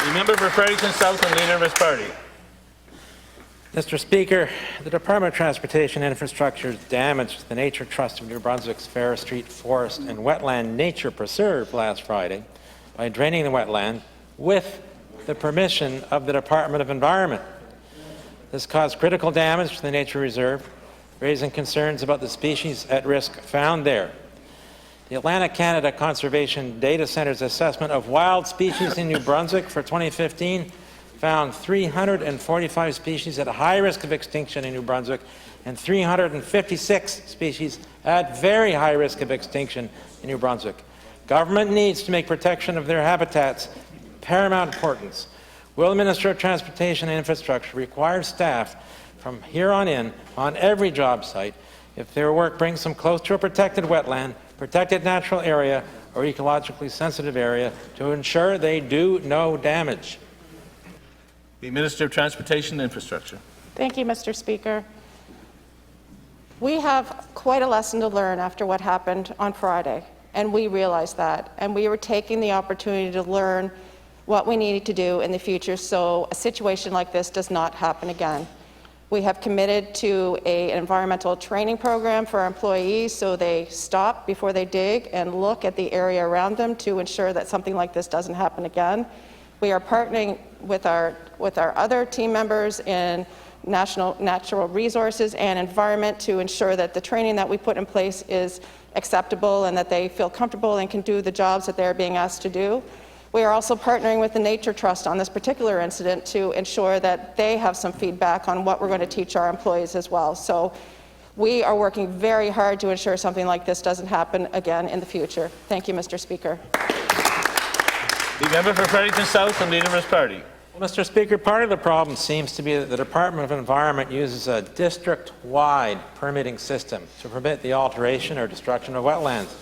The member for Fredericton South and leader of his party. Mr. Speaker, the Department of Transportation Infrastructure damaged the Nature Trust of New Brunswick's Ferris Street Forest and Wetland Nature Preserve last Friday by draining the wetland with the permission of the Department of Environment. This caused critical damage to the nature reserve, raising concerns about the species at risk found there. The Atlantic Canada Conservation Data Centre's assessment of wild species in New Brunswick for 2015 found 345 species at high risk of extinction in New Brunswick and 356 species at very high risk of extinction in New Brunswick. Government needs to make protection of their habitats paramount importance. Will the Minister of Transportation and Infrastructure require staff from here on in on every job site, if their work brings them close to a protected wetland, protected natural area, or ecologically sensitive area, to ensure they do no damage? The Minister of Transportation and Infrastructure. Thank you, Mr. Speaker. We have quite a lesson to learn after what happened on Friday, and we realized that, and we were taking the opportunity to learn what we needed to do in the future so a situation like this does not happen again. We have committed to an environmental training program for our employees so they stop before they dig and look at the area around them to ensure that something like this doesn't happen again. We are partnering with our other team members in natural resources and environment to ensure that the training that we put in place is acceptable and that they feel comfortable and can do the jobs that they're being asked to do. We are also partnering with the Nature Trust on this particular incident to ensure that they have some feedback on what we're going to teach our employees as well. So we are working very hard to ensure something like this doesn't happen again in the future. Thank you, Mr. Speaker. The member for Fredericton South and leader of his party. Well, Mr. Speaker, part of the problem seems to be that the Department of Environment uses a district-wide permitting system to permit the alteration or destruction of wetlands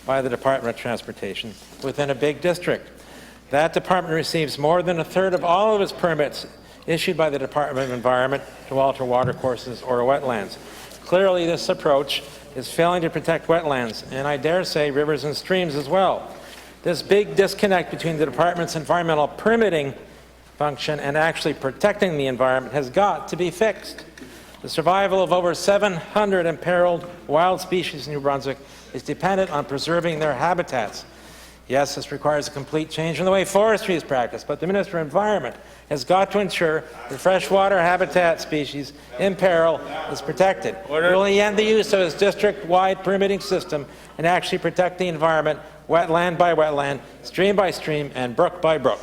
by the Department of Transportation within a big district. That department receives more than a third of all of its permits issued by the Department of Environment to alter watercourses or wetlands. Clearly, this approach is failing to protect wetlands, and I dare say rivers and streams as well. This big disconnect between the department's environmental permitting function and actually protecting the environment has got to be fixed. The survival of over 700 imperiled wild species in New Brunswick is dependent on preserving their habitats. Yes, this requires a complete change in the way forestry is practiced, but the Minister of Environment has got to ensure the freshwater habitat species in peril is protected. Order. Will he end the use of his district-wide permitting system and actually protect the environment, wetland by wetland, stream by stream, and brook by brook?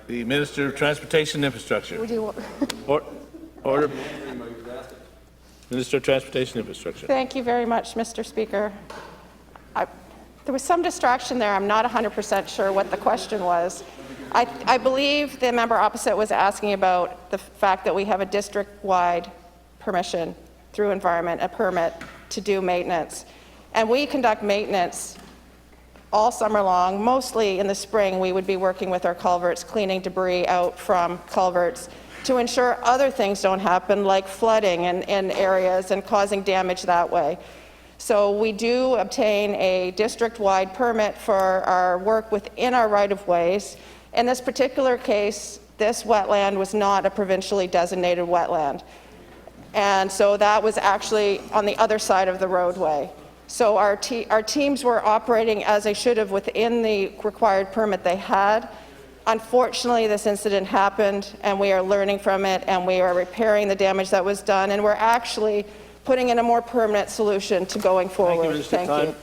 The Minister of Transportation and Infrastructure. Order. Minister of Transportation and Infrastructure. Thank you very much, Mr. Speaker. There was some distraction there. I'm not 100% sure what the question was. I believe the member opposite was asking about the fact that we have a district-wide permission through environment, a permit to do maintenance. And we conduct maintenance all summer long. Mostly in the spring, we would be working with our culverts, cleaning debris out from culverts to ensure other things don't happen, like flooding in areas and causing damage that way. So we do obtain a district-wide permit for our work within our right-of-ways. In this particular case, this wetland was not a provincially designated wetland. And so that was actually on the other side of the roadway. So our teams were operating as they should have within the required permit they had. Unfortunately, this incident happened, and we are learning from it, and we are repairing the damage that was done, and we're actually putting in a more permanent solution to going forward. Thank you.